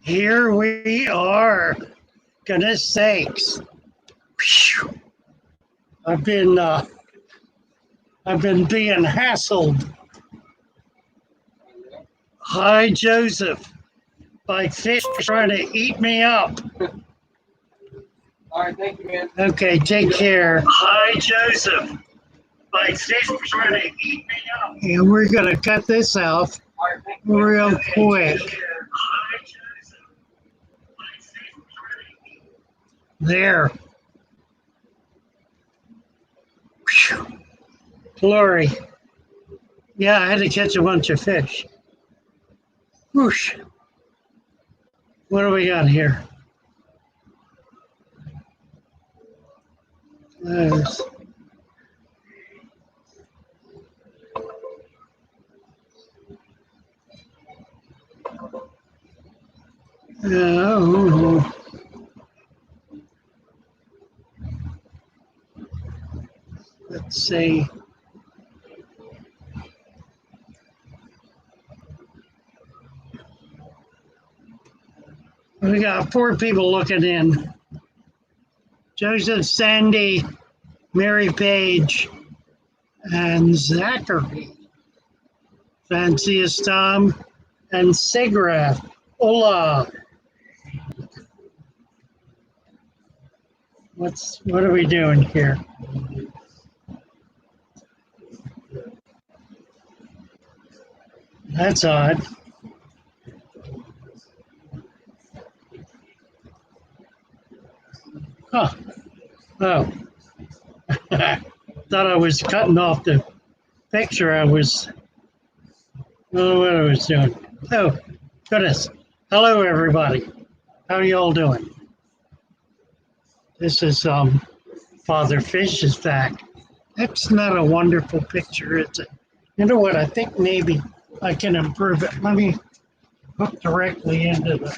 Here we are. Goodness sakes. Phew. I've been being hassled. Hi, Joseph. By fish trying to eat me up. All right, thank you, man. Okay, take care. Hi, Joseph. By fish trying to eat me up. And we're gonna cut this off real quick. There. Whew. Glory. Yeah, I had to catch a bunch of fish. Whoosh. What do we got here? There's, oh. Let's see. We got 4 people looking in. Joseph, Sandy, Mary Page, and Zachary. Fanciest Tom and Sigraf. Hola. What are we doing here? That's odd. Huh. Oh. Thought I was cutting off the picture. I was, oh, what I was doing. Oh, goodness. Hello, everybody. How are you all doing? This is Father Fish is back. That's not a wonderful picture, is it? You know what? I think maybe I can improve it. Let me hook directly into the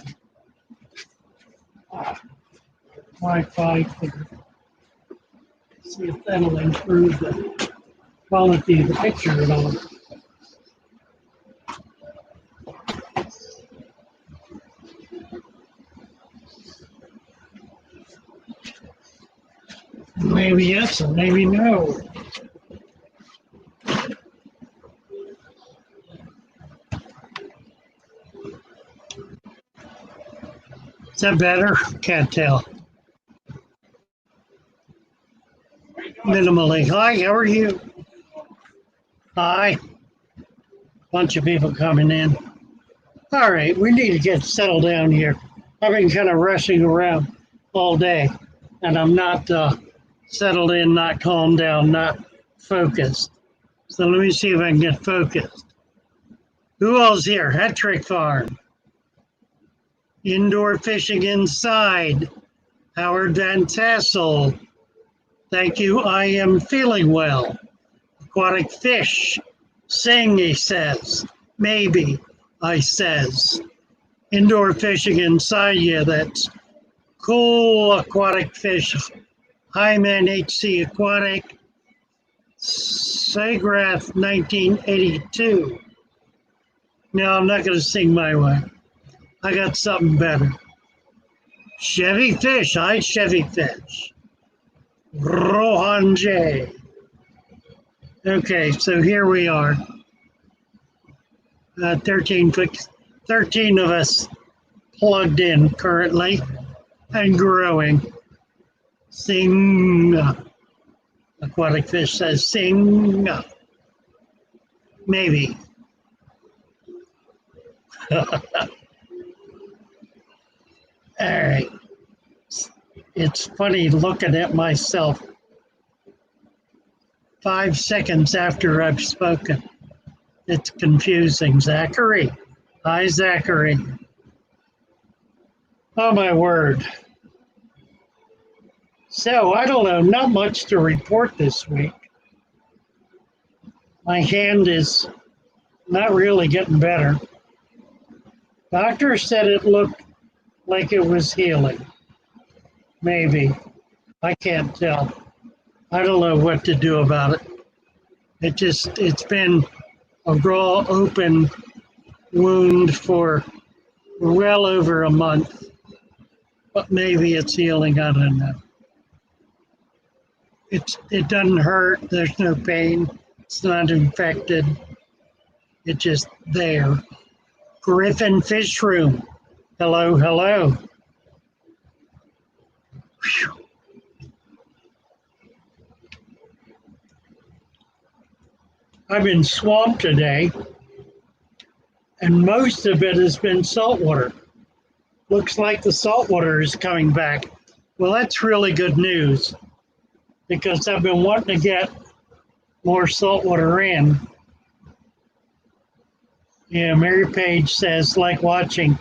Wi-Fi here. See if that'll improve the quality of the picture at all. Maybe yes and maybe no. Is that better? Can't tell. Minimally. Hi, how are you? Hi. Bunch of people coming in. All right, we need to get settled down here. I've been kind of rushing around all day, and I'm not settled in, not calmed down, not focused. So let me see if I can get focused. Who all's here? Hat Trick Farm. Indoor fishing inside. Howard Van Tassel. Thank you. I am feeling well. Aquatic fish. Sing, he says. Maybe, I says. Indoor fishing inside. Yeah, that's cool. Aquatic fish. Hyman HC Aquatic. Sagrath 1982. No, I'm not going to sing my way. I got something better. Chevy Fish. Hi, Chevy Fish. Rohan J. Okay, so here we are. 13 of us plugged in currently and growing. Sing. Aquatic Fish says sing. Maybe. All right. It's funny looking at myself 5 seconds after I've spoken. It's confusing. Zachary. Hi, Zachary. Oh, my word. So, I don't know, not much to report this week. My hand is not really getting better. Doctor said it looked like it was healing. Maybe. I can't tell. I don't know what to do about it. It's been a raw open wound for well over a month, but maybe it's healing. I don't know. It doesn't hurt. There's no pain. It's not infected. It's just there. Griffin Fish Room. Hello, hello. Whew. I've been swamped today, and most of it has been saltwater. Looks like the saltwater is coming back. Well, that's really good news because I've been wanting to get more saltwater in. Yeah, Mary Page says, like watching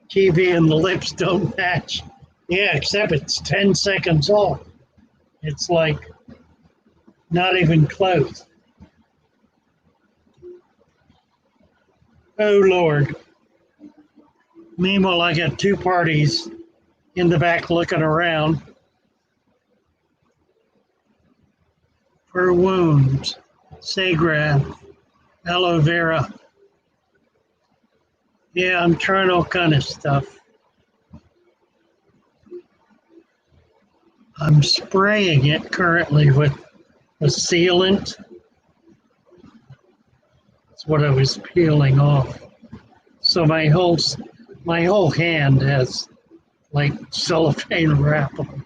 TV and the lips don't match. Yeah, except it's 10 seconds off. It's like not even close. Oh, Lord. Meanwhile, I got two parties in the back looking around for wounds, sagrad, aloe vera. Yeah, I'm trying all kind of stuff. I'm spraying it currently with a sealant. That's what I was peeling off. So my whole hand has like cellophane wrap on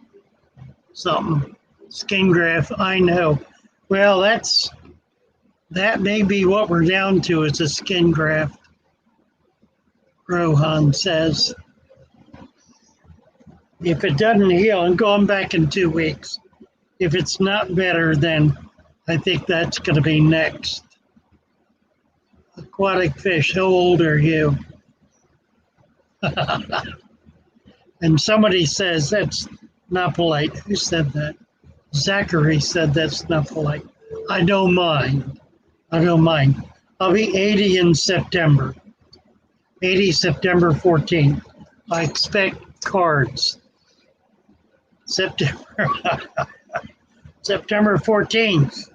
something. Skin graft, I know. Well, that may be what we're down to. It's a skin graft. Rohan says. If it doesn't heal, I'm going back in 2 weeks. If it's not better, then I think that's going to be next. Aquatic fish, how old are you? And somebody says that's not polite. Who said that? Zachary said that's not polite. I don't mind. I don't mind. I'll be 80 in September. 80 September 14th. I expect cards. September 14th.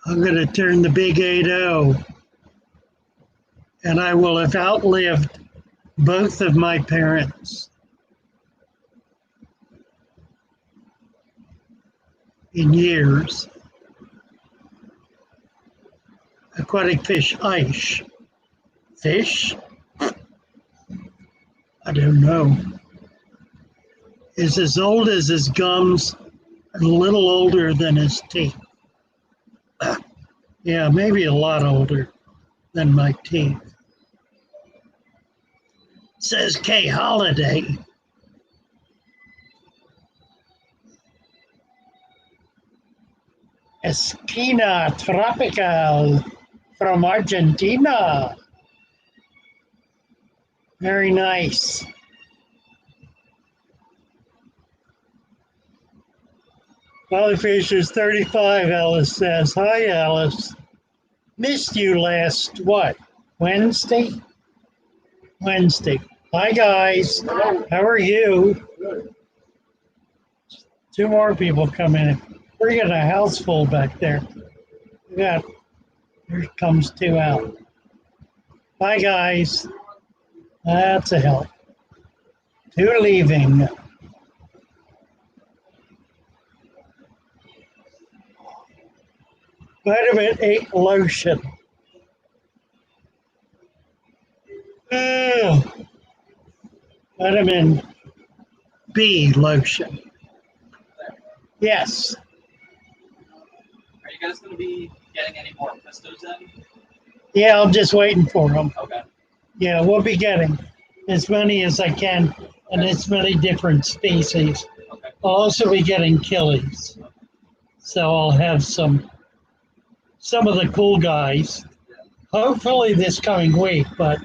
I'm going to turn the big 80, and I will have outlived both of my parents in years. Aquatic fish, ice. Fish? I don't know. Is as old as his gums, and a little older than his teeth. Yeah, maybe a lot older than my teeth. Says Kay Holiday. Esquina Tropical from Argentina. Very nice. Polyfish is 35, Alice says. Hi, Alice. Missed you last, what, Wednesday? Wednesday. Hi, guys. How are you? Two more people come in. We're getting a house full back there. Here comes two out. Bye, guys. That's a help. Two leaving. Vitamin 8 lotion. Vitamin B lotion. Yes. Are you guys going to be getting any more pistos in? Yeah, I'm just waiting for them. Okay. Yeah, we'll be getting as many as I can and as many different species. Okay. I'll also be getting killies. So I'll have some of the cool guys. Hopefully this coming week, but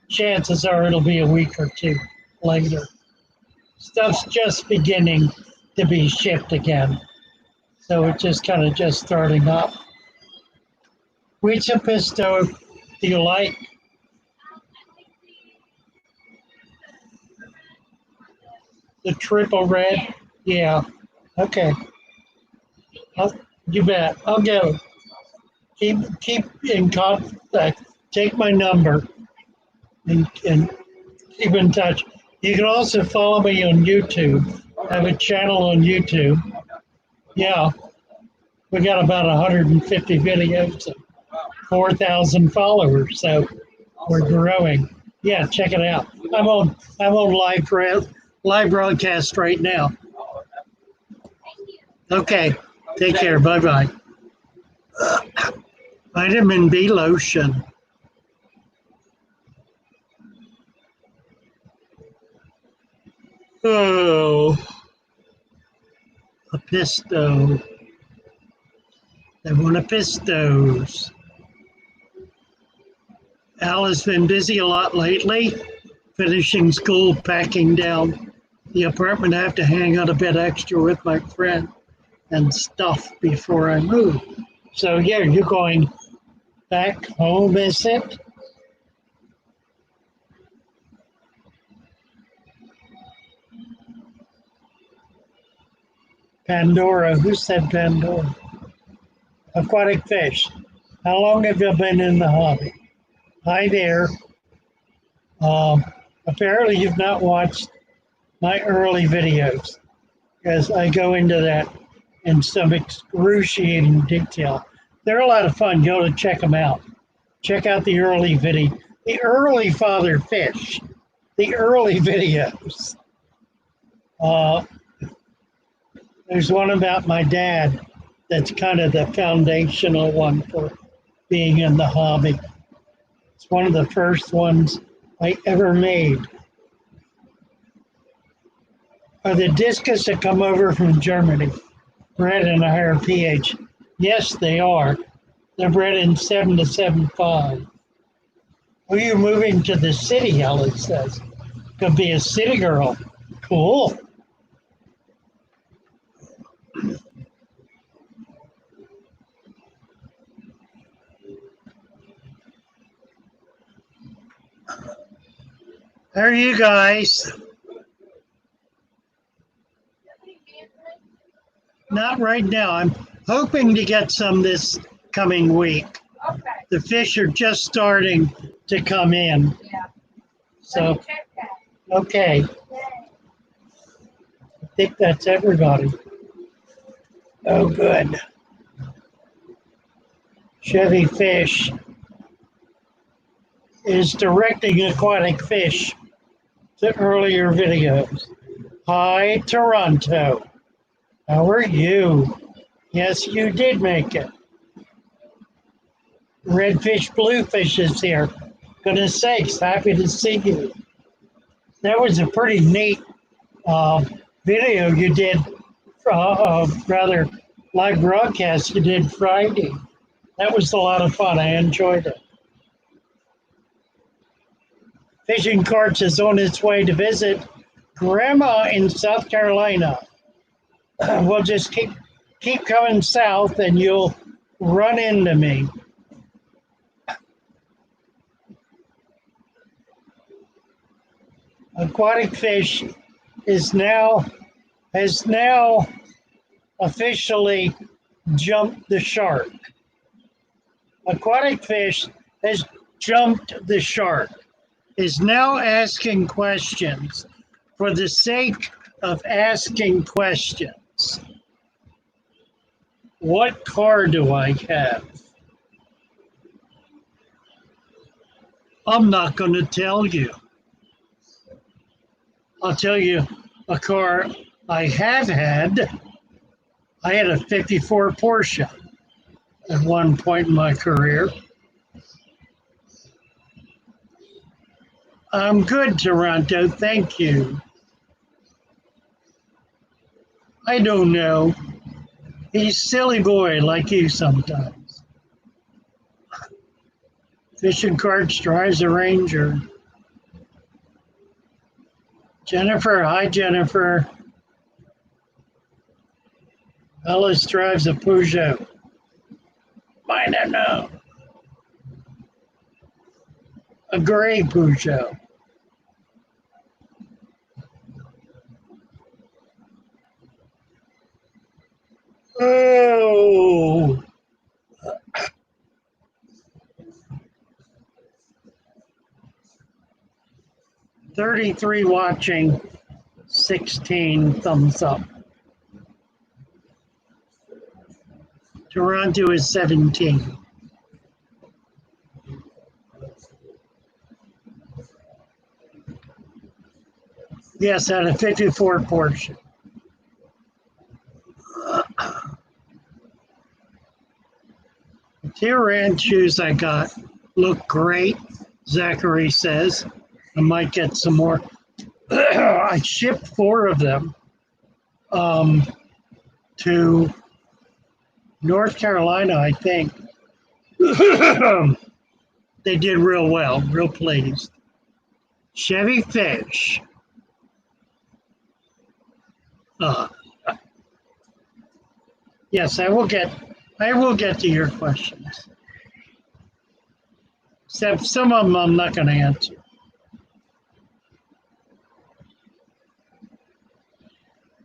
chances are it'll be a week or two later. Stuff's just beginning to be shipped again. So it's just kind of just starting up. Which pisto do you like? The triple red? Yeah. Okay. You bet. I'll get it. Keep in contact. Take my number. and keep in touch. You can also follow me on YouTube. I have a channel on YouTube. Yeah, we got about 150 videos and 4,000 followers, so we're growing. Yeah, check it out. I'm on live broadcast right now. Okay, take care. Bye bye. Vitamin B lotion. Oh, a pisto. They want a pistos. Al has been busy a lot lately, finishing school, packing down the apartment. I have to hang out a bit extra with my friend and stuff before I move. So yeah, you're going back home, is it? Pandora, who said Pandora? Aquatic fish. How long have you been in the hobby? Hi there. Um, Apparently you've not watched my early videos, because I go into that in some excruciating detail. They're a lot of fun. You ought to check them out. Check out the early video, the early father fish, the early videos. Uh, there's one about my dad that's kind of the foundational one for being in the hobby. It's one of the first ones I ever made. Are the discus that come over from Germany bred in a higher pH? Yes, they are. They're bred in 7 to 7.5. Are you moving to the city, Ellen says? Could be a city girl. Cool. How are you guys? Not right now. I'm hoping to get some this coming week. Okay. The fish are just starting to come in. Yeah. So, Check that. okay. I think that's everybody. Oh, good. Chevy Fish is directing aquatic fish to earlier videos. Hi, Toronto. How are you? Yes, you did make it. Redfish Bluefish is here. Goodness sakes, happy to see you. That was a pretty neat video you did, rather live broadcast you did Friday. That was a lot of fun. I enjoyed it. Fishing Carts is on its way to visit Grandma in South Carolina. We'll just keep coming south and you'll run into me. Aquatic fish has now officially jumped the shark. Aquatic fish has jumped the shark, is now asking questions for the sake of asking questions. What car do I have? I'm not going to tell you. I'll tell you a car I have had. I had a 54 Porsche at one point in my career. I'm good, Toronto. Thank you. I don't know. He's a silly boy like you sometimes. Fishing Carts drives a Ranger. Jennifer, hi Jennifer. Ellis drives a Peugeot. I don't know. A gray Peugeot. Oh, 33 watching, 16 thumbs up. Toronto is 17. Yes, out of 54 portion. The Tiran shoes I got look great, Zachary says. I might get some more. I shipped 4 of them to North Carolina, I think. They did real well, real pleased. Chevy Fish. Yes, I will get to your questions. Except some of them I'm not going to answer.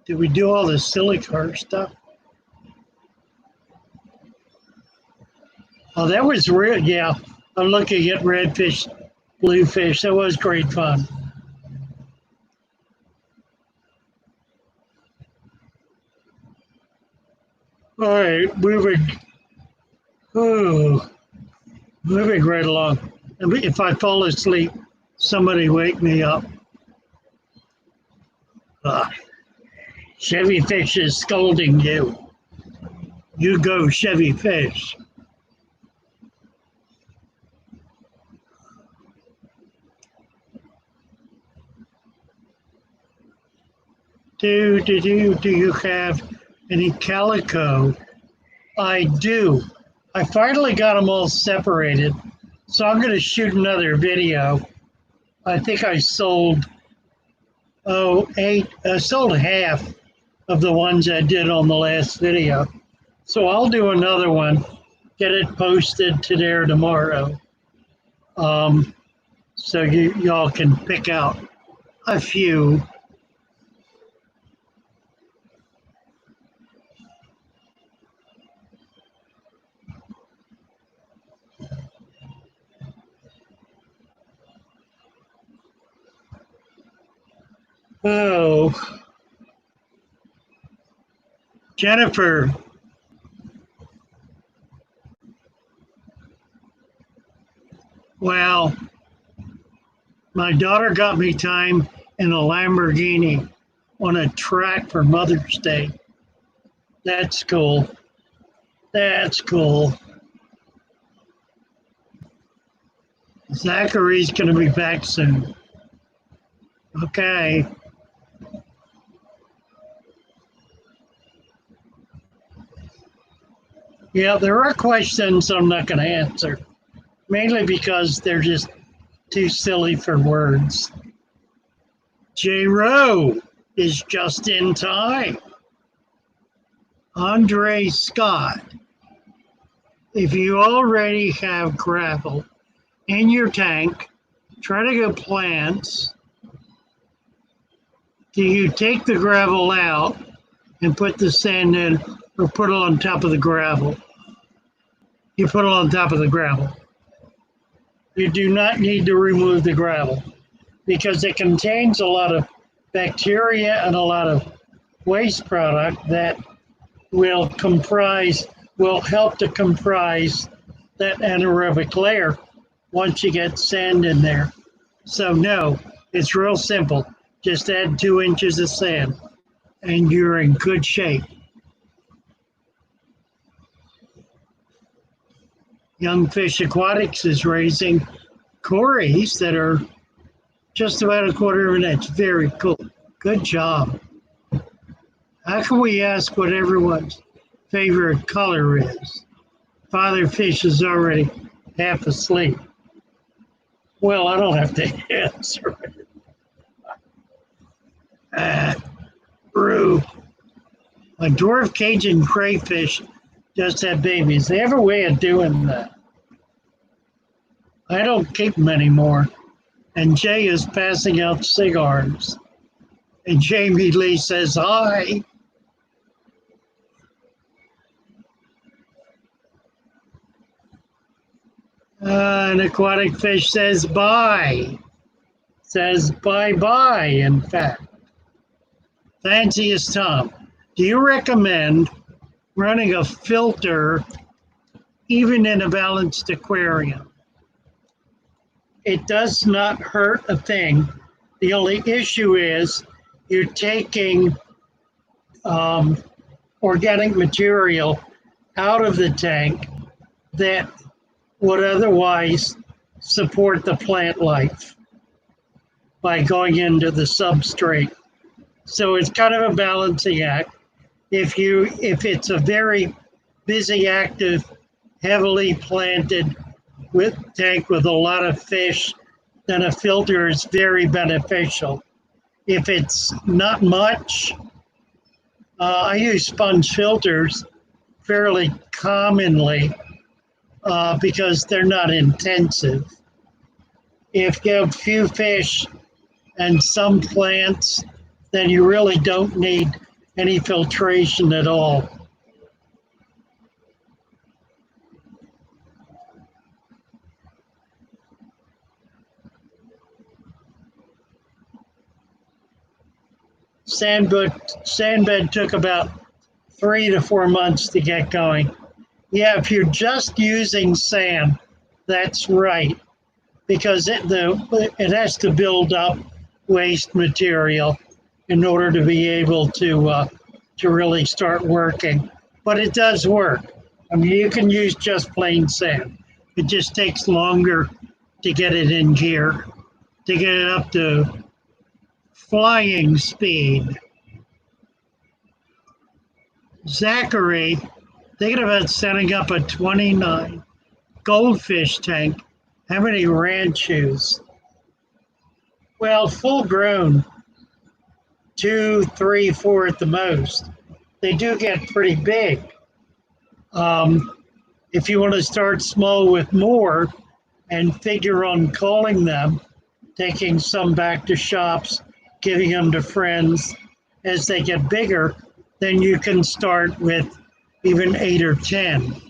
Did we do all the silly car stuff? Oh, that was real. Yeah, I'm looking at redfish, bluefish. That was great fun. All right, moving right along. If I fall asleep, somebody wake me up. Chevy Fish is scolding you. You go, Chevy Fish. Do you have any calico? I do. I finally got them all separated, so I'm going to shoot another video. I think I sold sold half of the ones I did on the last video. So I'll do another one, get it posted today or tomorrow. So y'all can pick out a few. Oh, Jennifer. Well, my daughter got me time in a Lamborghini on a track for Mother's Day. That's cool. That's cool. Zachary's going to be back soon. Okay. Yeah, there are questions I'm not going to answer, mainly because they're just too silly for words. J. Rowe is just in time. Andre Scott, if you already have gravel in your tank, try to get plants. Do you take the gravel out and put the sand in, or put it on top of the gravel? You put it on top of the gravel. You do not need to remove the gravel because it contains a lot of bacteria and a lot of waste product that will help to comprise that anaerobic layer once you get sand in there. So no, it's real simple. Just add 2 inches of sand and you're in good shape. Young Fish Aquatics is raising cories that are just about 1/4 of an inch. Very cool. Good job. How can we ask what everyone's favorite color is? Father Fish is already half asleep. Well, I don't have to answer it. Brew. A dwarf Cajun crayfish just had babies. They have a way of doing that. I don't keep them anymore. And Jay is passing out cigars. And Jamie Lee says, hi. An aquatic fish says, bye. says bye-bye, in fact. Fanciest Tom, do you recommend running a filter even in a balanced aquarium? It does not hurt a thing. The only issue is you're taking organic material out of the tank that would otherwise support the plant life by going into the substrate. So it's kind of a balancing act. If it's a very busy, active, heavily planted with tank with a lot of fish, then a filter is very beneficial. If it's not much, I use sponge filters fairly commonly because they're not intensive. If you have few fish and some plants, then you really don't need any filtration at all. Sandbed took about 3 to 4 months to get going. Yeah, if you're just using sand, that's right, because it has to build up waste material in order to be able to really start working. But it does work. I mean, you can use just plain sand. It just takes longer to get it in gear, to get it up to flying speed. Zachary, thinking about setting up a 29 goldfish tank. How many ranchos? Well, full grown, 2, 3, 4 at the most. They do get pretty big. If you want to start small with more and figure on culling them, taking some back to shops, giving them to friends as they get bigger, then you can start with even 8 or 10.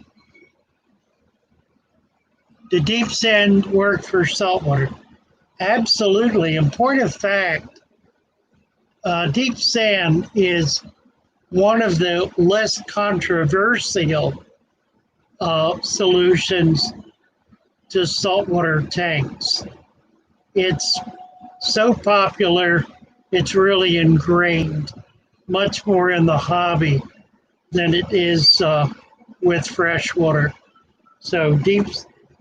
Did deep sand work for saltwater? Absolutely. In point of fact, deep sand is one of the less controversial solutions to saltwater tanks. It's so popular, it's really ingrained, much more in the hobby than it is with freshwater. So deep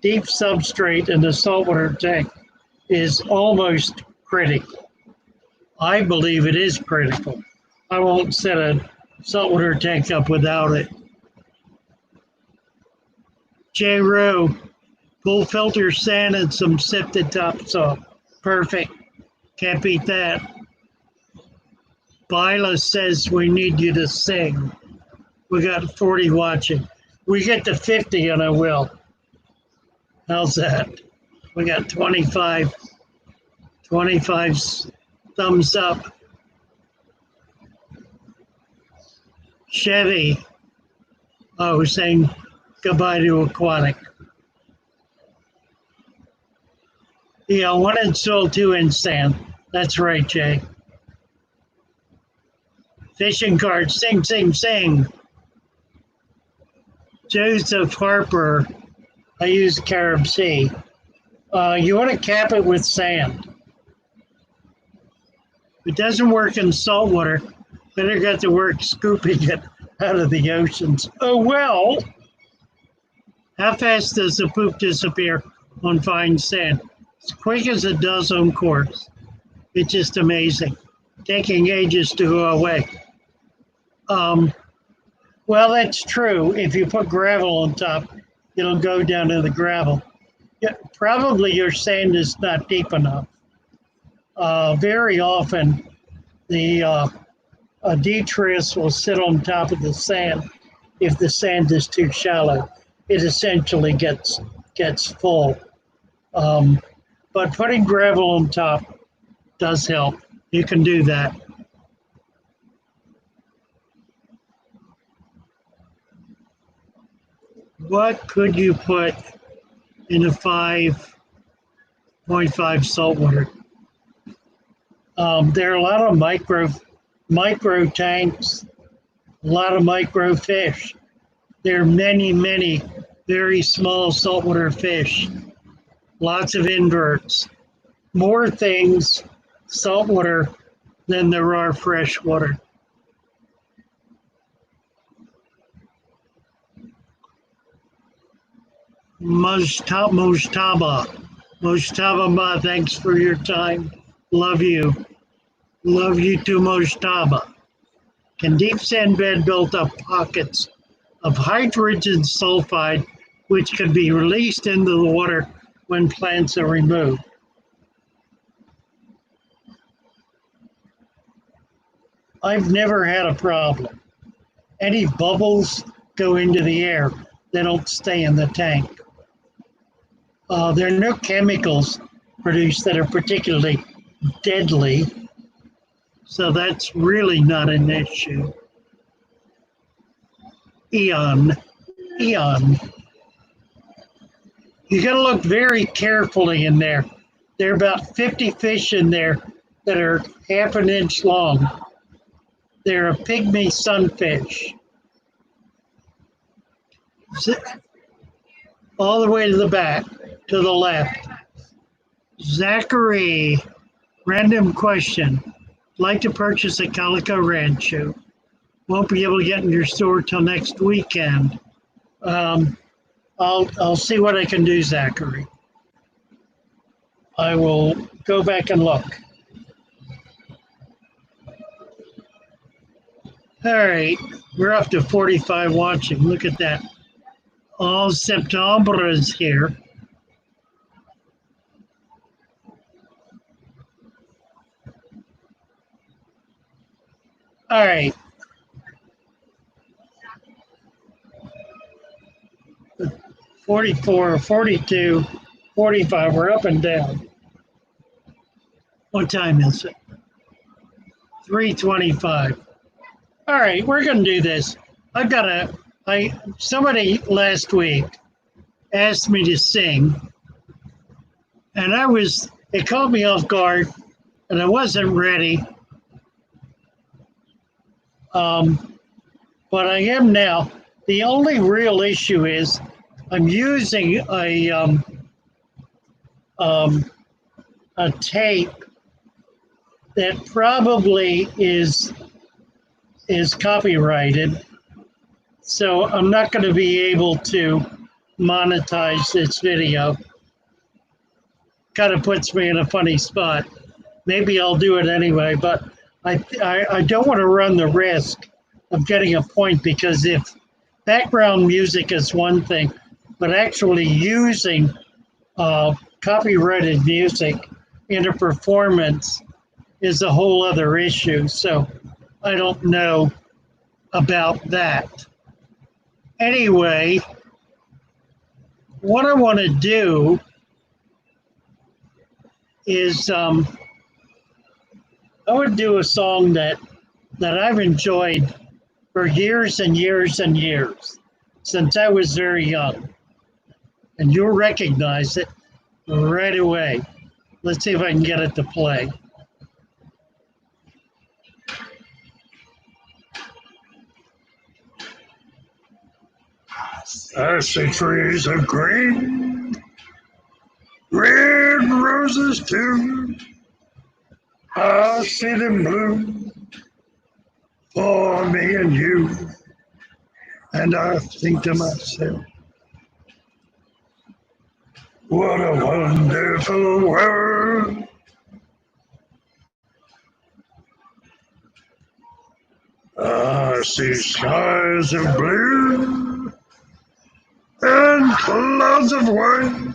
substrate in the saltwater tank is almost critical. I believe it is critical. I won't set a saltwater tank up without it. J. Rowe, full filter sand and some sifted topsoil. Perfect. Can't beat that. Bila says we need you to sing. We got 40 watching. We get to 50 and I will. How's that? We got 25 thumbs up. Chevy, saying goodbye to aquatic. Yeah, 1 in soil, 2 in sand. That's right, Jay. Fishing cart, sing, sing, sing. Joseph Harper, I use Carib Sea. You want to cap it with sand. It doesn't work in saltwater. Better get to work scooping it out of the oceans. Oh, well. How fast does the poop disappear on fine sand? As quick as it does on coarse. It's just amazing. Taking ages to go away. Well, that's true. If you put gravel on top, it'll go down to the gravel. Yeah, probably your sand is not deep enough. Very often, the detritus will sit on top of the sand if the sand is too shallow. It essentially gets full. But putting gravel on top does help. You can do that. What could you put in a 5.5 saltwater? There are a lot of micro tanks, a lot of micro fish. There are many very small saltwater fish, lots of inverts, more things saltwater than there are freshwater. Mojtaba, thanks for your time. Love you. Love you too, Mojtaba. Can deep sand bed build up pockets of hydrogen sulfide which can be released into the water when plants are removed? I've never had a problem. Any bubbles go into the air, they don't stay in the tank. There are no chemicals produced that are particularly deadly, so that's really not an issue. Eon, you got to look very carefully in there. There are about 50 fish in there that are half an inch long. They're a pygmy sunfish. All the way to the back, to the left. Zachary, random question. Like to purchase a Calico Rancho. Won't be able to get in your store till next weekend. I'll see what I can do, Zachary. I will go back and look. All right, we're up to 45 watching. Look at that. All September is here. All right. 44, 42, 45, we're up and down. What time is it? 3:25. All right, we're gonna do this. Somebody last week asked me to sing, and it caught me off guard, and I wasn't ready. But I am now. The only real issue is I'm using a tape that probably is copyrighted, so I'm not going to be able to monetize this video. Kind of puts me in a funny spot. Maybe I'll do it anyway, but I don't want to run the risk of getting a point, because if background music is one thing, but actually using copyrighted music in a performance is a whole other issue. So I don't know about that. Anyway, what I want to do is I would do a song that I've enjoyed for years and years and years, since I was very young. And you'll recognize it right away. Let's see if I can get it to play. I see trees of green, red roses too. I see them bloom for me and you. And I think to myself, what a wonderful world. I see skies of blue and clouds of white,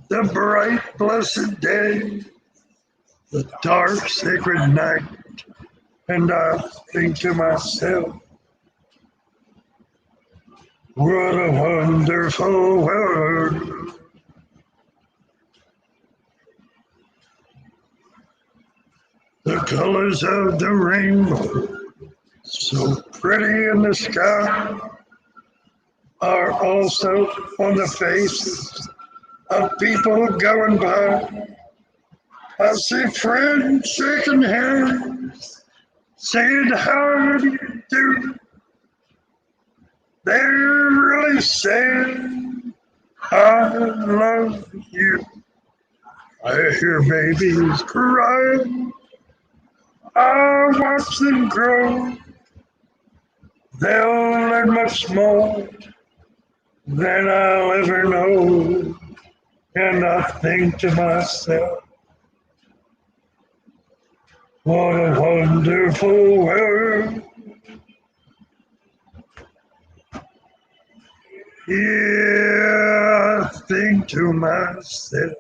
the bright blessed day, the dark sacred night. And I think to myself, what a wonderful world. The colors of the rainbow, so pretty in the sky, are also on the faces of people going by. I see friends shaking hands, saying how do you do. They're really saying I love you. I hear babies crying. I watch them grow. They'll learn much more than I'll ever know. And I think to myself, what a wonderful world. Yeah, I think to myself,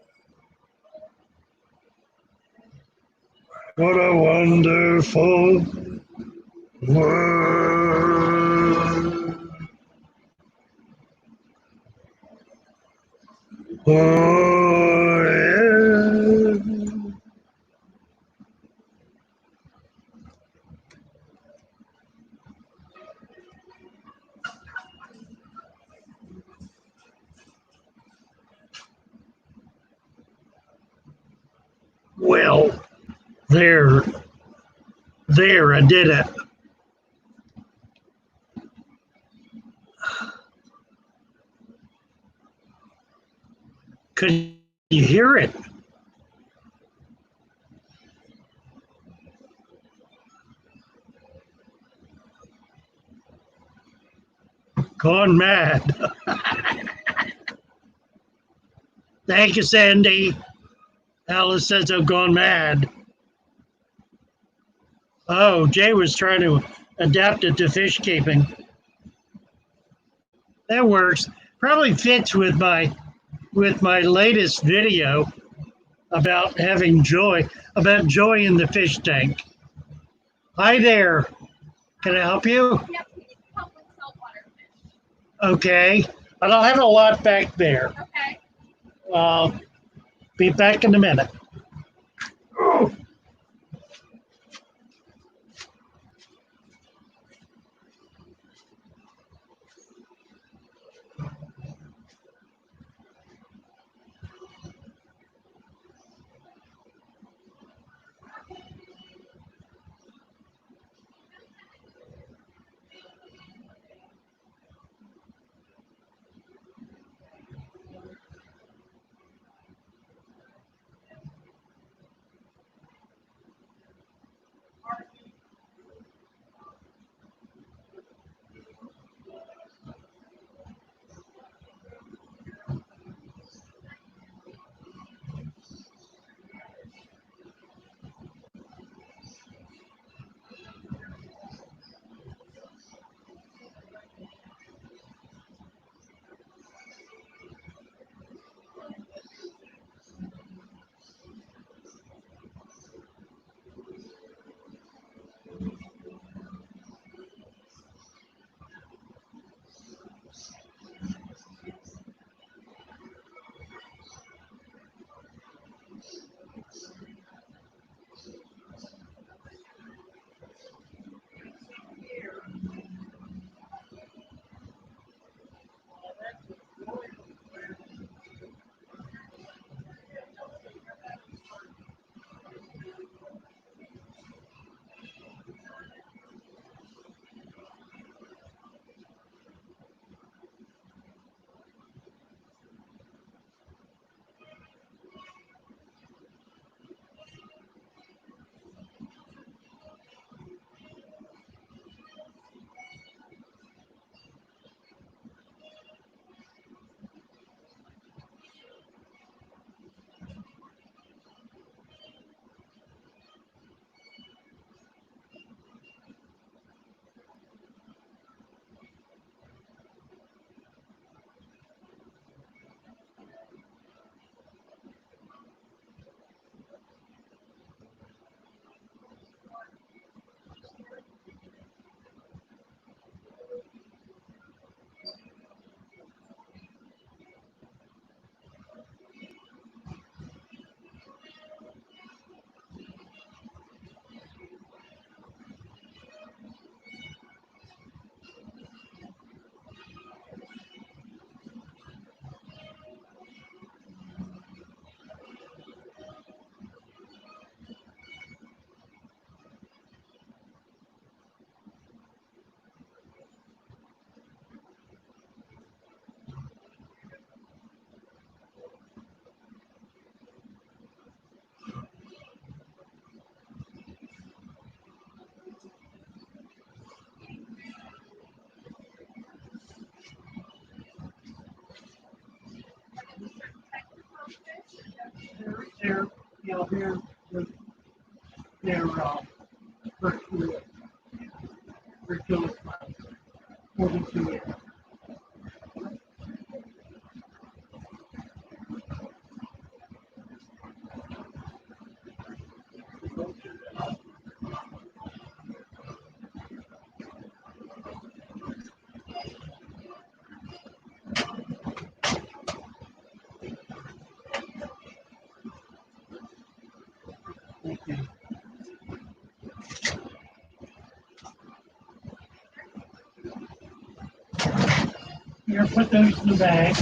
what a wonderful world. Oh, yeah. Well, there, I did it. Could you hear it? Gone mad. Thank you, Sandy. Alice says I've gone mad. Oh, Jay was trying to adapt it to fish keeping. That works. Probably fits with my latest video about having joy, about joy in the fish tank. Hi there. Can I help you? Yep, we need help with saltwater fish. Okay. I don't have a lot back there. Okay. I'll be back in a minute. Oh. Now here, they're virtually 42 years. Okay. Here, put those in the bag.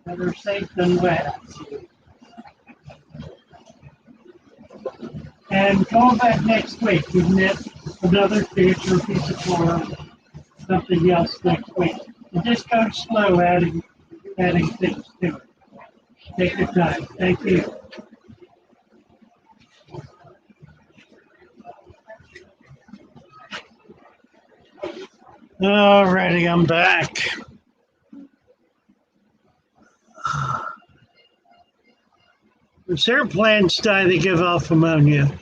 Better safe than wet. And come back next week. We can get another fish or piece of coral, something else next week. And just go slow adding things to it. Take your time. Thank you. Alrighty, I'm back. When certain plants die, they give off ammonia.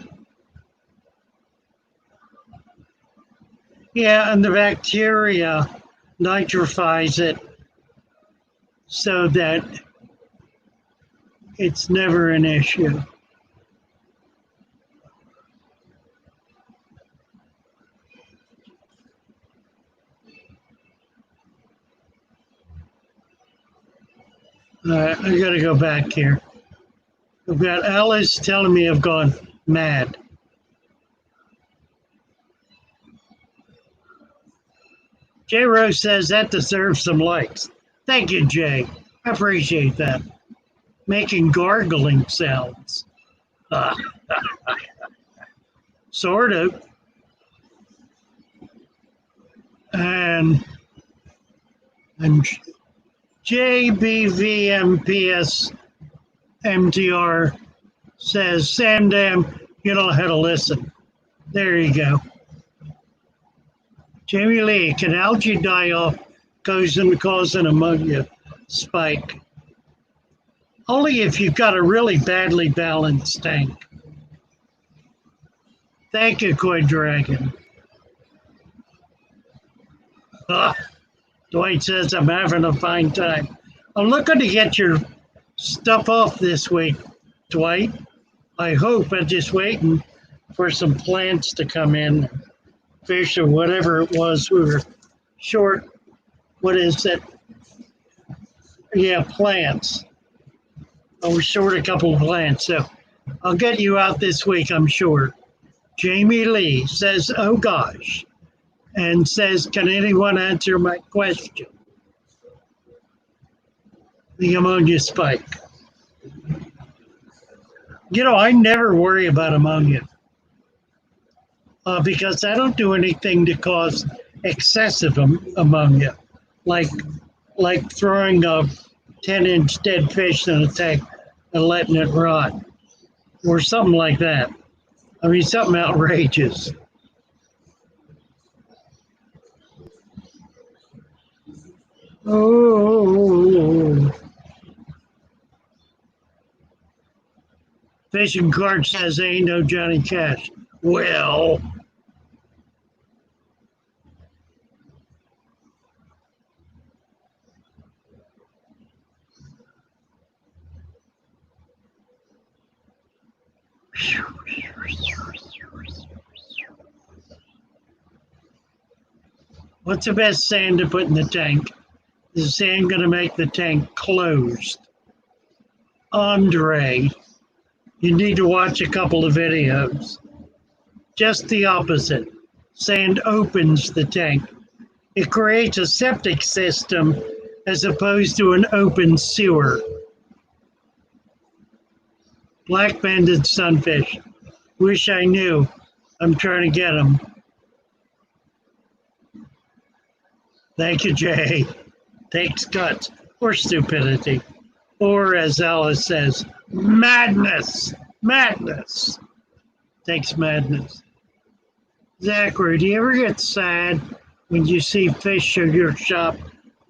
Yeah, and the bacteria nitrifies it so that it's never an issue. All right, I gotta go back here. I've got Alice telling me I've gone mad. Jay Rose says that deserves some likes. Thank you, Jay. I appreciate that. Making gargling sounds. Sort of. And JBVMPSMTR says, Sam Dam, you know how to listen. There you go. Jamie Lee, can algae die-off cause an ammonia spike? Only if you've got a really badly balanced tank. Thank you, Koi Dragon. Dwight says, I'm having a fine time. I'm looking to get your stuff off this week, Dwight. I hope. I'm just waiting for some plants to come in. Fish or whatever it was. We were short. What is it? Yeah, plants. We're short a couple of plants. So I'll get you out this week, I'm sure. Jamie Lee says, oh gosh. And says, can anyone answer my question? The ammonia spike. You know, I never worry about ammonia because I don't do anything to cause excessive ammonia, like throwing a 10-inch dead fish in a tank and letting it rot, or something like that. I mean, something outrageous. Oh. Fishing cart says ain't no Johnny Cash. Well, what's the best sand to put in the tank? Is the sand going to make the tank closed? Andre, you need to watch a couple of videos. Just the opposite. Sand opens the tank. It creates a septic system as opposed to an open sewer. Black-banded sunfish. Wish I knew. I'm trying to get them. Thank you, Jay. Takes guts or stupidity. Or as Alice says, madness. Madness. Takes madness. Zachary, do you ever get sad when you see fish at your shop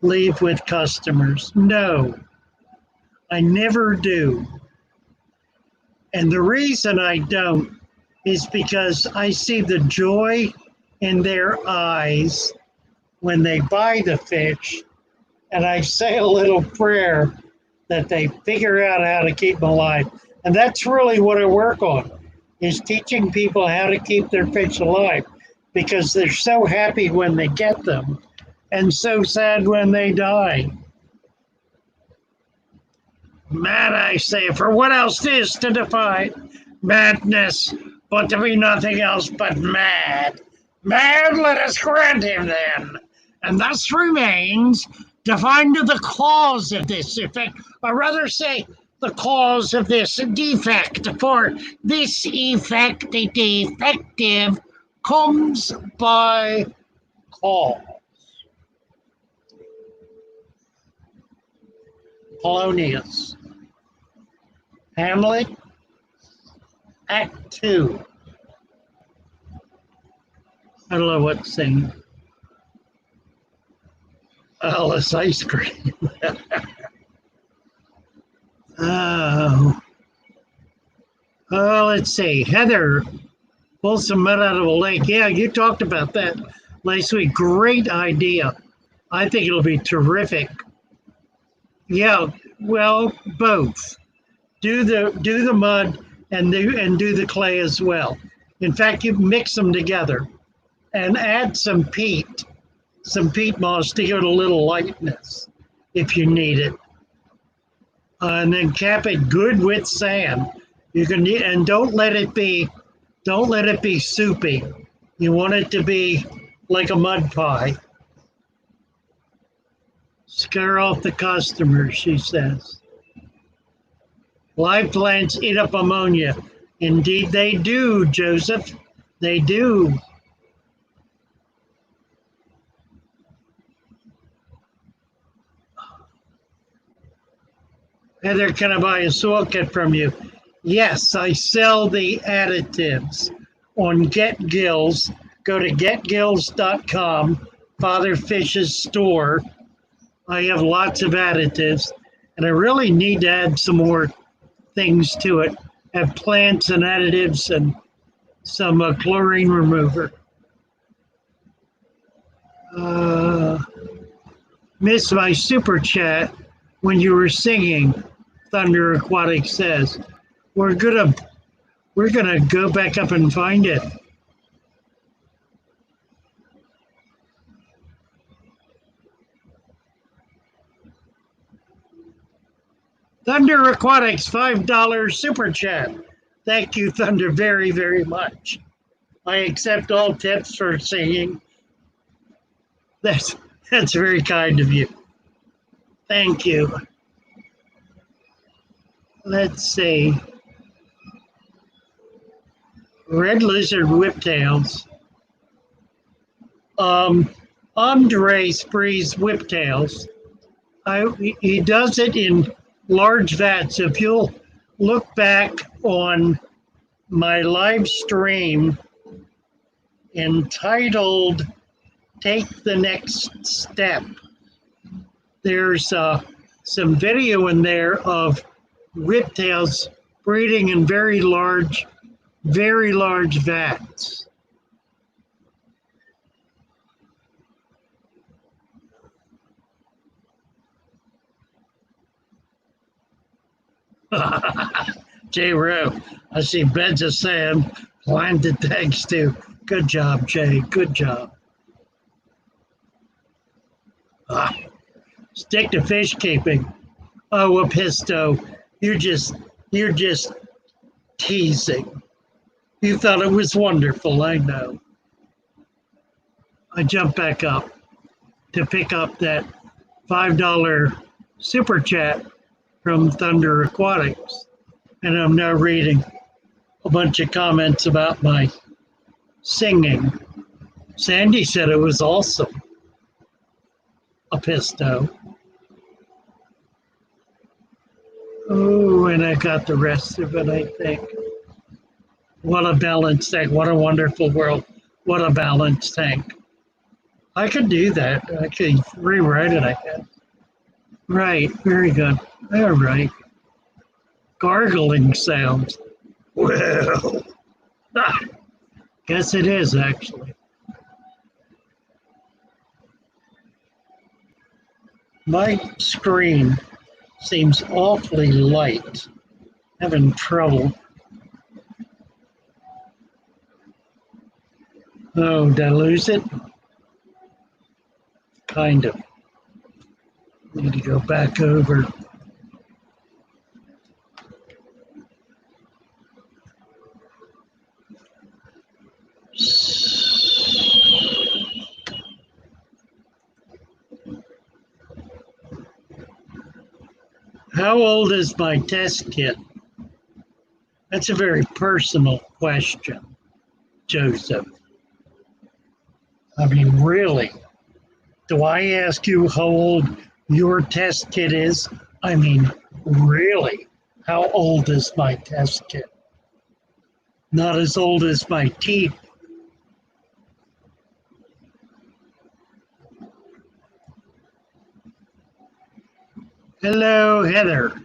leave with customers? No, I never do. And the reason I don't is because I see the joy in their eyes when they buy the fish, and I say a little prayer that they figure out how to keep them alive. And that's really what I work on, is teaching people how to keep their fish alive, because they're so happy when they get them and so sad when they die. Mad, I say, for what else is to define madness, but to be nothing else but mad. Mad, let us grant him then, and thus remains to find the cause of this effect, or rather say, the cause of this defect, for this effect, defective, comes by cause. Polonius. Hamlet, Act 2. I don't know what to sing. Alice ice cream. Oh, let's see. Heather, pull some mud out of a lake. Yeah, you talked about that last week. Great idea. I think it'll be terrific. Yeah, well, both. Do the mud and do the clay as well. In fact, you mix them together and add some peat moss to give it a little lightness if you need it. And then cap it good with sand. You can, and don't let it be soupy. You want it to be like a mud pie. Scare off the customers, she says. Live plants eat up ammonia. Indeed they do, Joseph. They do. Heather, can I buy a soil kit from you? Yes, I sell the additives on GetGills. Go to getgills.com, Father Fish's store. I have lots of additives, and I really need to add some more things to it. I have plants and additives and some chlorine remover. Missed my super chat when you were singing, Thunder Aquatic says. We're gonna go back up and find it. Thunder Aquatics, $5 super chat. Thank you, Thunder, very, very much. I accept all tips for singing. That's very kind of you. Thank you. Let's see. Red lizard whiptails. Andre sprays whiptails. He does it in large vats. If you'll look back on my live stream entitled Take the Next Step, there's some video in there of whiptails breeding in very large vats. Jay Rowe, I see beds of sand planted thanks to. Good job, Jay. Good job. Stick to fish keeping. Oh, Episto, you're just teasing. You thought it was wonderful, I know. I jumped back up to pick up that $5 super chat from Thunder Aquatics. And I'm now reading a bunch of comments about my singing. Sandy said it was awesome. Episto. Oh, and I got the rest of it, I think. What a balanced tank. What a wonderful world. What a balanced tank. I could do that. I could rewrite it, I guess. Right. Very good. All right. Gargling sounds. Well, ah, guess it is actually. My screen seems awfully light. Having trouble. Oh, did I lose it? Kind of. Need to go back over. How old is my test kit? That's a very personal question, Joseph. I mean, really? Do I ask you how old your test kit is? I mean, really? How old is my test kit? Not as old as my teeth. Hello, Heather.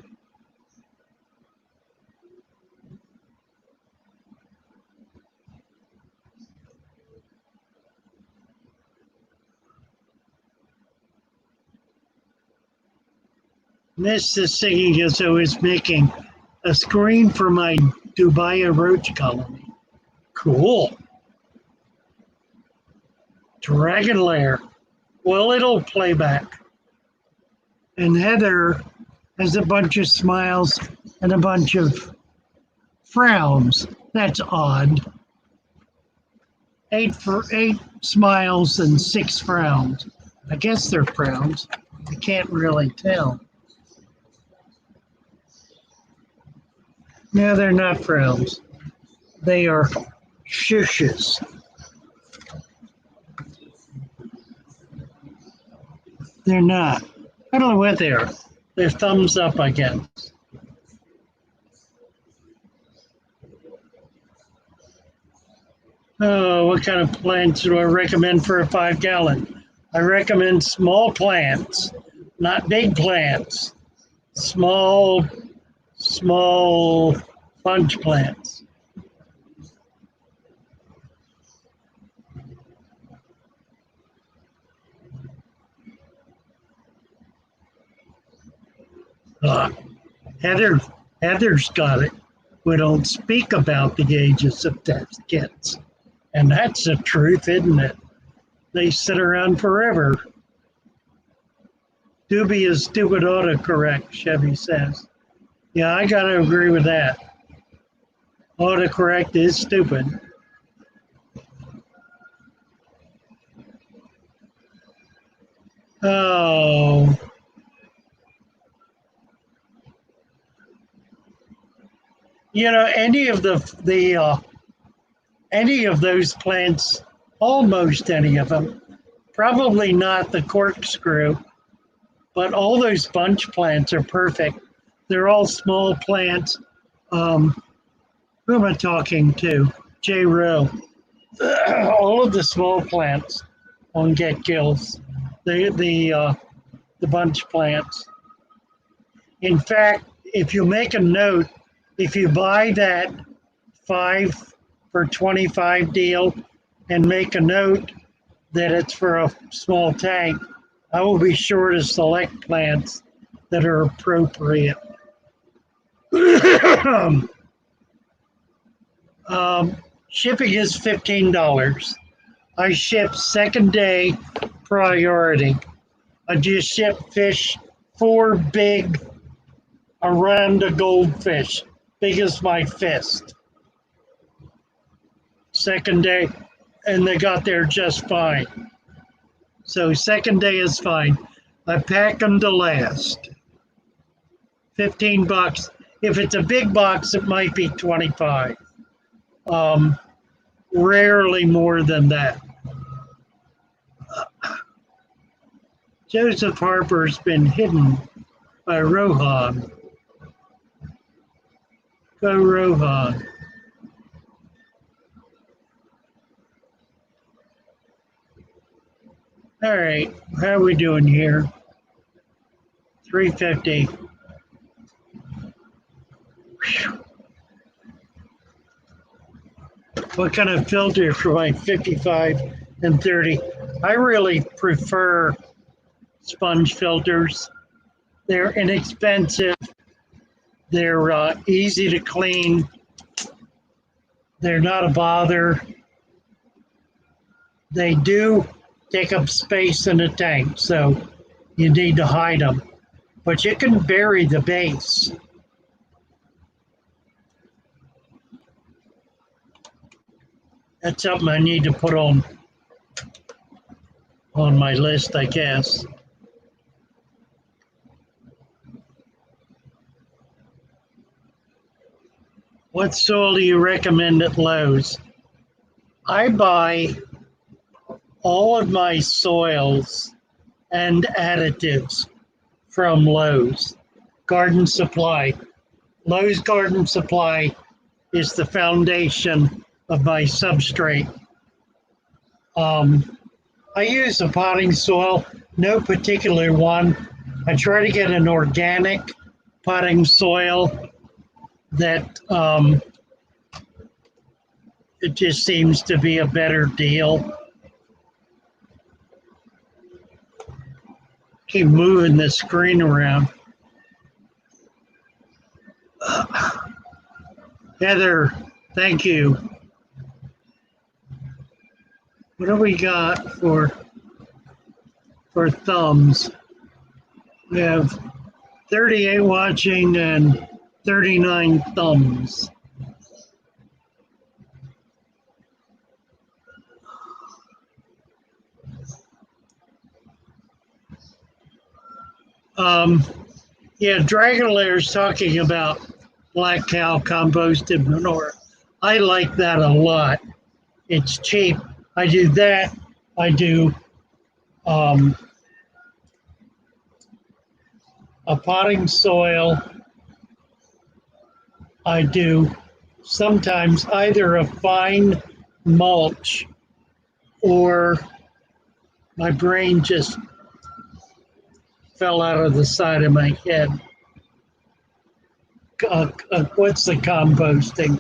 Miss is singing as I was making a screen for my Dubai roach colony. Cool. Dragon Lair. Well, it'll play back. And Heather has a bunch of smiles and a bunch of frowns. That's odd. 8 smiles and 6 frowns. I guess they're frowns. I can't really tell. No, they're not frowns. They are shushes. They're not. I don't know what they are. They're thumbs up, I guess. Oh, what kind of plants do I recommend for a 5-gallon? I recommend small plants, not big plants. Small bunch plants. Heather's got it. We don't speak about the ages of test kits. And that's the truth, isn't it? They sit around forever. Doobie is stupid autocorrect, Chevy says. Yeah, I gotta agree with that. Autocorrect is stupid. Oh. You know, any of those plants, almost any of them, probably not the corkscrew, but all those bunch plants are perfect. They're all small plants. Who am I talking to? J. Rowe. All of the small plants won't get kills. The bunch plants. In fact, if you make a note, if you buy that 5 for 25 deal and make a note that it's for a small tank, I will be sure to select plants that are appropriate. Shipping is $15. I ship second day priority. I just ship fish 4 big Aranda goldfish, big as my fist. Second day, and they got there just fine. So second day is fine. I pack them to last. $15. If it's a big box, it might be 25. Rarely more than that. Joseph Harper's been hidden by Rohan. Go Rohan. All right, how are we doing here? 350. Whew. what kind of filter for my 55 and 30. I really prefer sponge filters. They're inexpensive. They're easy to clean. They're not a bother. They do take up space in a tank, so you need to hide them. But you can bury the base. That's something I need to put on my list, I guess. What soil do you recommend at Lowe's? I buy all of my soils and additives from Lowe's Garden Supply. Lowe's Garden Supply is the foundation of my substrate. I use a potting soil, no particular one. I try to get an organic potting soil that it just seems to be a better deal. Keep moving the screen around. Heather, thank you. What do we got for thumbs? We have 38 watching and 39 thumbs. Yeah, Dragon Lair's talking about black cow composted manure. I like that a lot. It's cheap. I do that. I do a potting soil. I do sometimes either a fine mulch or my brain just fell out of the side of my head. What's the composting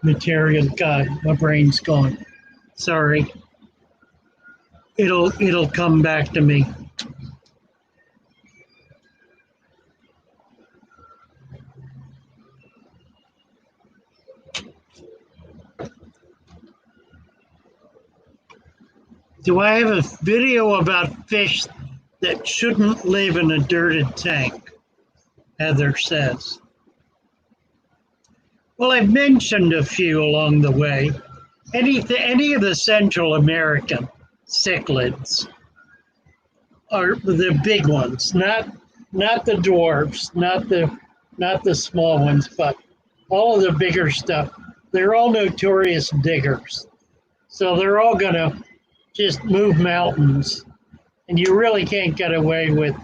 material? God, my brain's gone. Sorry. It'll come back to me. Do I have a video about fish that shouldn't live in a dirted tank? Heather says. Well, I've mentioned a few along the way. Any of the Central American cichlids are the big ones, not the dwarfs, not the small ones, but all of the bigger stuff. They're all notorious diggers, so they're all gonna just move mountains, and you really can't get away with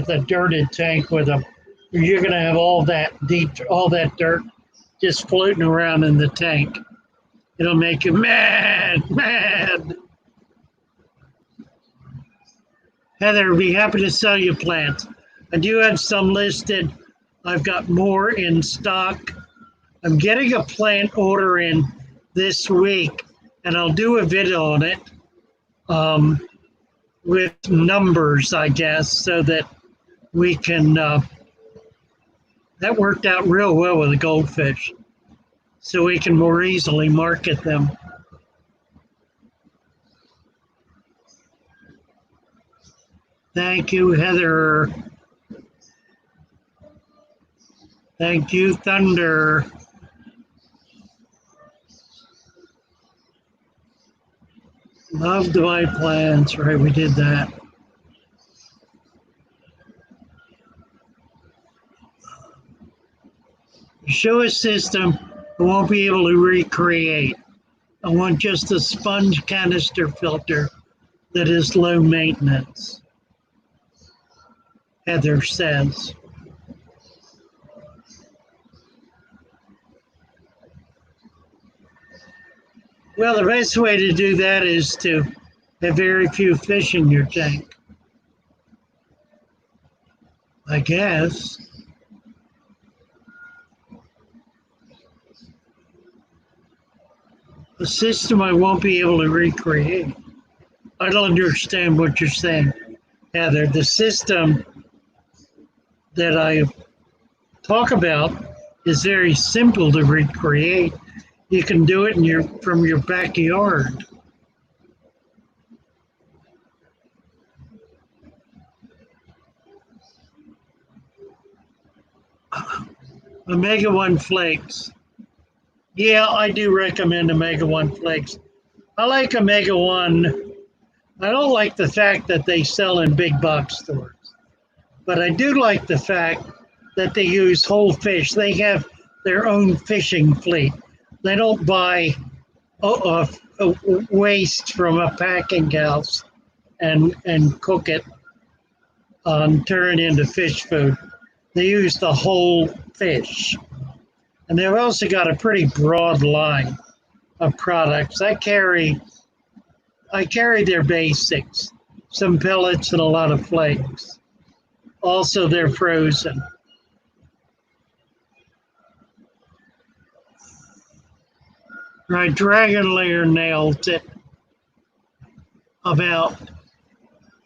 a dirted tank with them. You're gonna have all that dirt just floating around in the tank. It'll make you mad. Heather, be happy to sell you plants. I do have some listed. I've got more in stock. I'm getting a plant order in this week, and I'll do a video on it with numbers, I guess, so that we can. That worked out real well with the goldfish, so we can more easily market them. Thank you, Heather. Thank you, Thunder. Love divide plants, right? We did that. Show a system I won't be able to recreate. I want just a sponge canister filter that is low maintenance, Heather says. Well, the best way to do that is to have very few fish in your tank, I guess. A system I won't be able to recreate. I don't understand what you're saying, Heather. The system that I talk about is very simple to recreate. You can do it from your backyard. Omega 1 flakes. Yeah, I do recommend Omega 1 flakes. I like Omega 1. I don't like the fact that they sell in big box stores, but I do like the fact that they use whole fish. They have their own fishing fleet. They don't buy waste from a packing house and cook it and turn it into fish food. They use the whole fish. And they've also got a pretty broad line of products. I carry their basics, some pellets and a lot of flakes. Also, they're frozen. Right, Dragon Lair nailed it about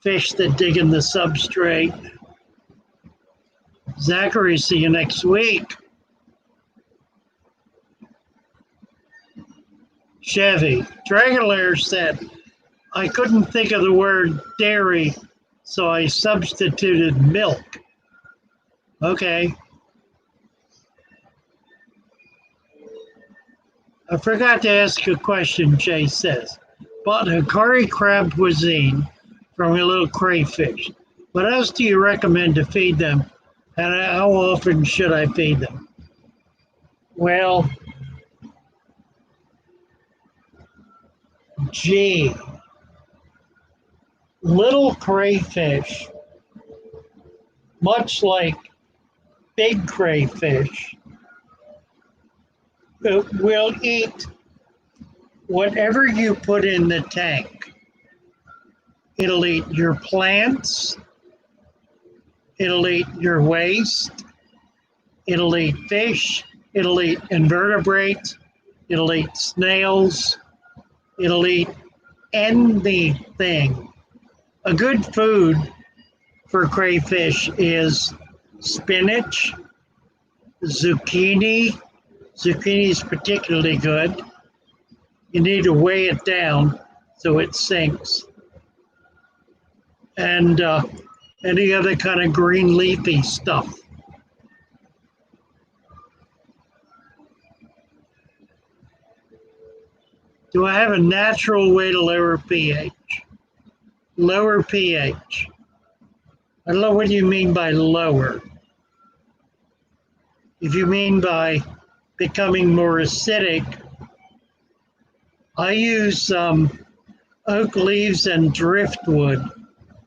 fish that dig in the substrate. Zachary, see you next week. Chevy, Dragon Lair said, I couldn't think of the word dairy, so I substituted milk. Okay. I forgot to ask a question, Jay says. Bought Hikari crab cuisine from a little crayfish. What else do you recommend to feed them? And how often should I feed them? Well, gee, little crayfish, much like big crayfish, will eat whatever you put in the tank. It'll eat your plants, it'll eat your waste, it'll eat fish, it'll eat invertebrates, it'll eat snails, it'll eat anything. A good food for crayfish is spinach, zucchini. Zucchini is particularly good. You need to weigh it down so it sinks. And any other kind of green leafy stuff. Do I have a natural way to lower pH? Lower pH. I don't know what you mean by lower. If you mean by becoming more acidic, I use oak leaves and driftwood,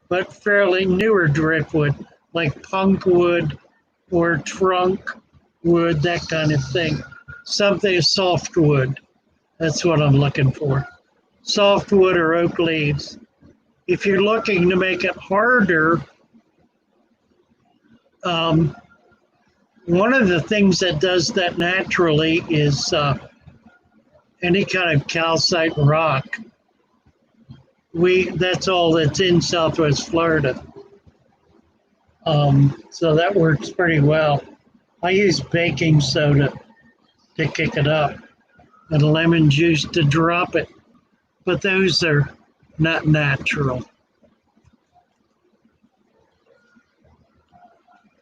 but fairly newer driftwood, like punk wood or trunk wood, that kind of thing. Something softwood. That's what I'm looking for. Softwood or oak leaves. If you're looking to make it harder, one of the things that does that naturally is any kind of calcite rock. That's all that's in Southwest Florida. So that works pretty well. I use baking soda to kick it up and lemon juice to drop it, but those are not natural.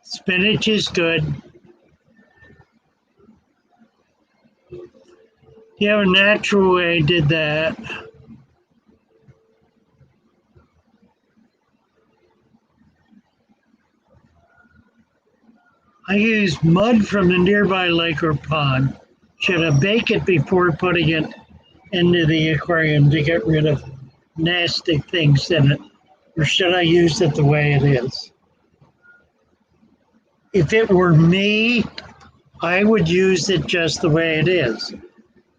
Spinach is good. You have a natural way I did that. I use mud from the nearby lake or pond. Should I bake it before putting it into the aquarium to get rid of nasty things in it? Or should I use it the way it is? If it were me, I would use it just the way it is.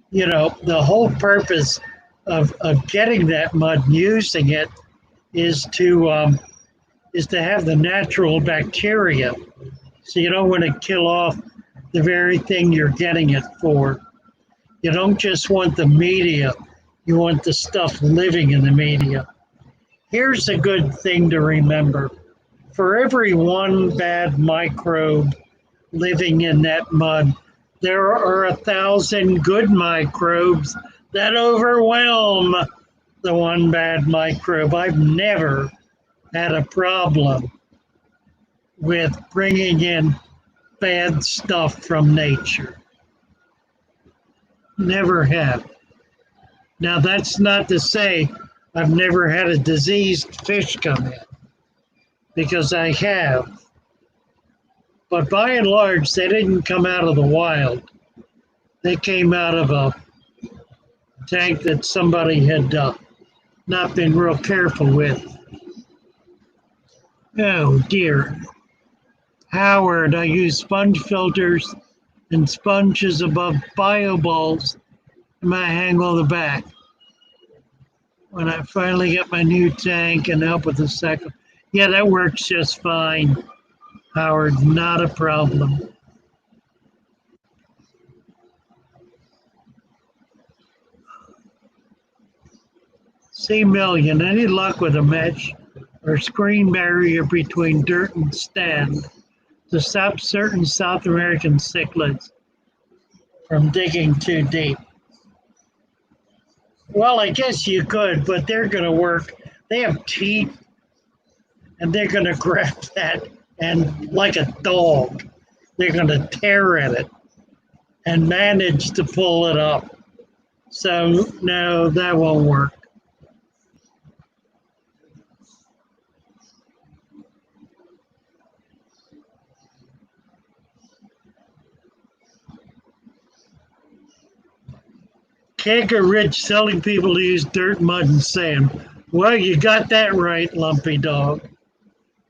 You know, the whole purpose of getting that mud and using it is to have the natural bacteria. So you don't want to kill off the very thing you're getting it for. You don't just want the media, you want the stuff living in the media. Here's a good thing to remember. For every one bad microbe living in that mud, there are 1,000 good microbes that overwhelm the one bad microbe. I've never had a problem with bringing in bad stuff from nature. Never have. Now, that's not to say I've never had a diseased fish come in, because I have. But by and large, they didn't come out of the wild. They came out of a tank that somebody had not been real careful with. Oh dear. Howard, I use sponge filters and sponges above bioballs in my hang on the back. When I finally get my new tank and help with the second. Yeah, that works just fine, Howard, not a problem. C-Million, any luck with a mesh or screen barrier between dirt and stand to stop certain South American cichlids from digging too deep? Well, I guess you could, but they're going to work. They have teeth, and they're going to grab that, and like a dog, they're going to tear at it and manage to pull it up. So, no, that won't work. Can't get rich telling people to use dirt, mud, and sand. Well, you got that right, lumpy dog.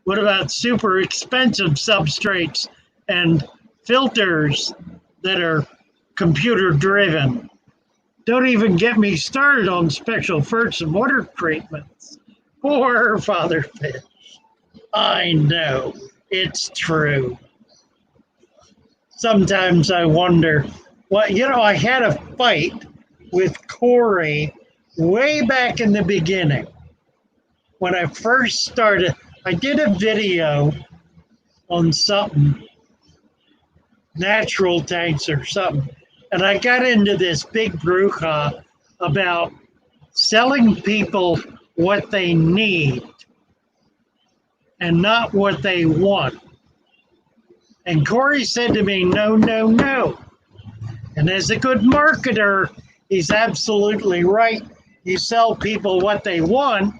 What about super expensive substrates and filters that are computer driven? Don't even get me started on special ferts and water treatments. Poor father fish. I know, it's true. Sometimes I wonder, I had a fight with Corey way back in the beginning. When I first started, I did a video on something, natural tanks or something, and I got into this big brouhaha about selling people what they need and not what they want. And Corey said to me, no, no, no. And as a good marketer, he's absolutely right. You sell people what they want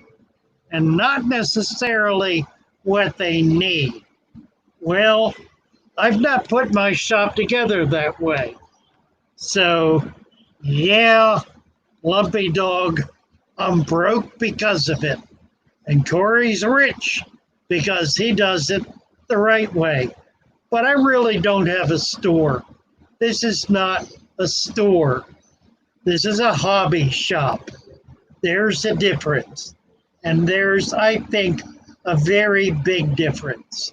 and not necessarily what they need. Well, I've not put my shop together that way. So, yeah, lumpy dog, I'm broke because of it. And Corey's rich because he does it the right way. But I really don't have a store. This is not a store. This is a hobby shop. There's a difference. And there's, I think, a very big difference.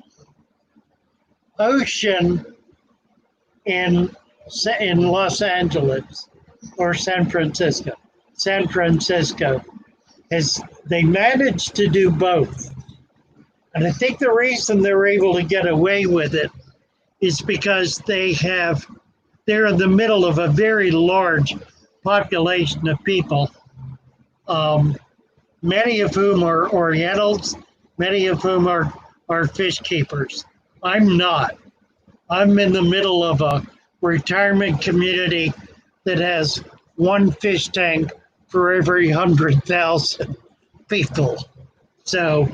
Ocean in Los Angeles or San Francisco, they managed to do both. And I think the reason they're able to get away with it is because they're in the middle of a very large population of people, many of whom are Orientals, many of whom are fish keepers. I'm not. I'm in the middle of a retirement community that has one fish tank for every 100,000 people. So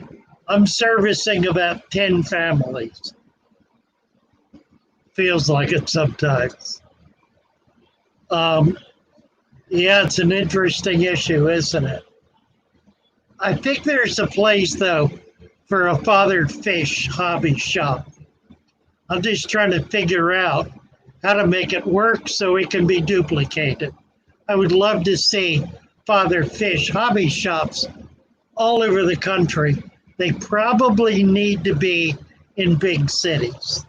I'm servicing about 10 families. Feels like it sometimes. Yeah, it's an interesting issue, isn't it? I think there's a place, though, for a fathered fish hobby shop. I'm just trying to figure out how to make it work so it can be duplicated. I would love to see fathered fish hobby shops all over the country. They probably need to be in big cities.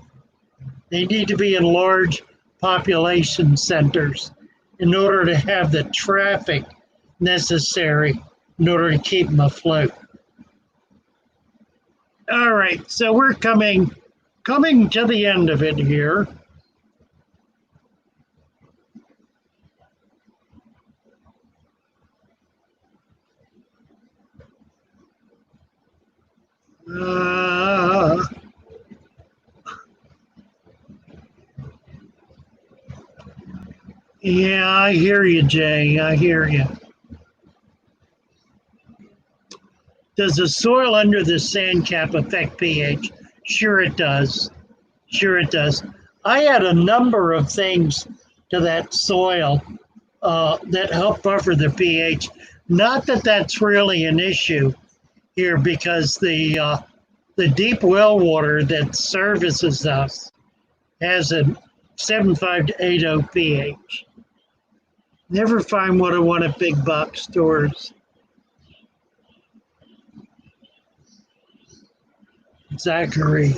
They need to be in large population centers in order to have the traffic necessary in order to keep them afloat. All right, so we're coming to the end of it here. Yeah, I hear you, Jay. I hear you. Does the soil under the sand cap affect pH? Sure it does. Sure it does. I add a number of things to that soil that help buffer the pH. Not that that's really an issue here because the deep well water that services us has a 7.5 to 8.0 pH. Never find what I want at big box stores. Zachary.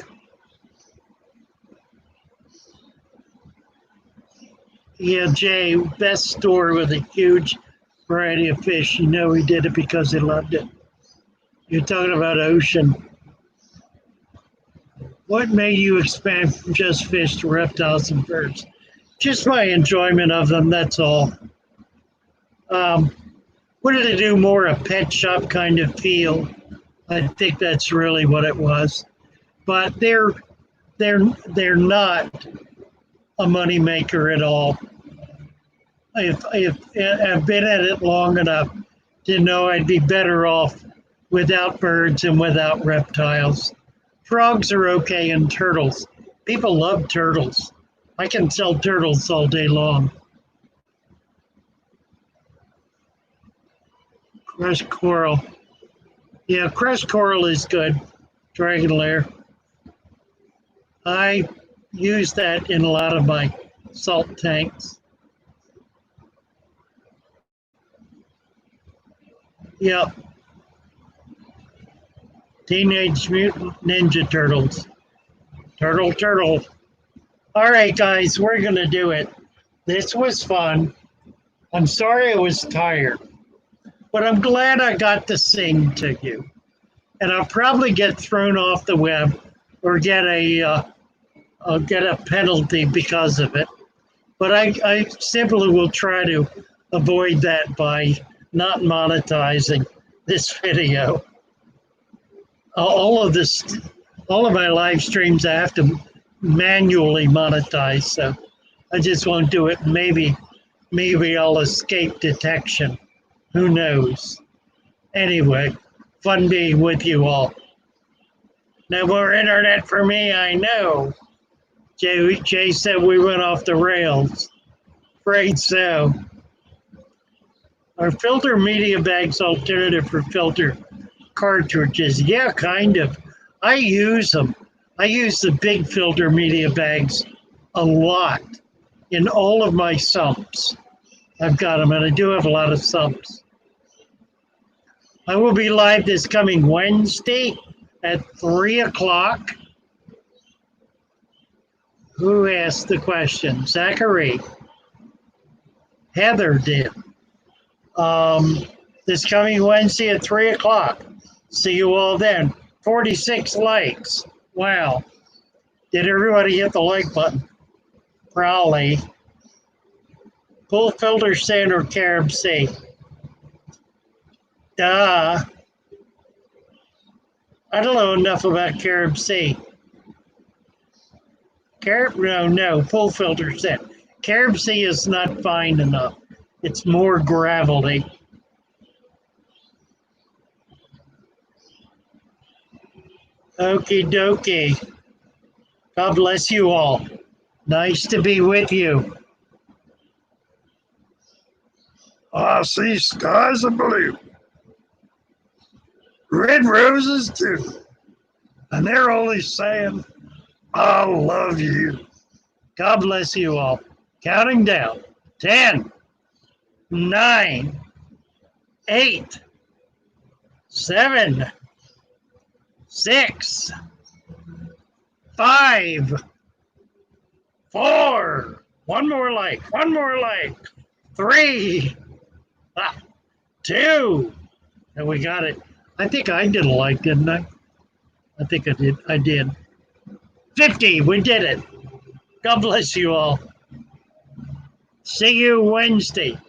Yeah, Jay, best store with a huge variety of fish. You know he did it because he loved it. You're talking about ocean. What made you expand from just fish to reptiles and birds? Just my enjoyment of them, that's all. What did it do? More a pet shop kind of feel. I think that's really what it was. But they're not a money maker at all. If I've been at it long enough to know I'd be better off without birds and without reptiles. Frogs are okay and turtles. People love turtles. I can sell turtles all day long. Crushed coral. Yeah, crushed coral is good. Dragon lair. I use that in a lot of my salt tanks. Yep. Teenage Mutant Ninja Turtles. Turtle. All right, guys, we're going to do it. This was fun. I'm sorry I was tired, but I'm glad I got to sing to you. And I'll probably get thrown off the web or get a penalty because of it. But I simply will try to avoid that by not monetizing this video. All of my live streams I have to manually monetize, so I just won't do it. Maybe I'll escape detection. Who knows? Anyway, fun being with you all. No more internet for me, I know. Jay said we went off the rails. Afraid so. Are filter media bags alternative for filter cartridges? Yeah, kind of. I use them. I use the big filter media bags a lot in all of my sumps. I've got them, and I do have a lot of sumps. I will be live this coming Wednesday at 3 o'clock. Who asked the question? Zachary. Heather did. This coming Wednesday at 3 o'clock. See you all then. 46 likes. Wow. Did everybody hit the like button? Probably. Pool filter sand or Carib Sea? Duh. I don't know enough about Carib Sea. No, pool filter sand. Carib Sea is not fine enough. It's more gravelly. Okie dokie. God bless you all. Nice to be with you. I see skies of blue. Red roses too. And they're only saying, I love you. God bless you all. Counting down. 10, 9, 8, 7, 6, 5, 4, one more like, 3, 2, and we got it. I think I did a like, didn't I? I think I did. I did. 50, we did it. God bless you all. See you Wednesday.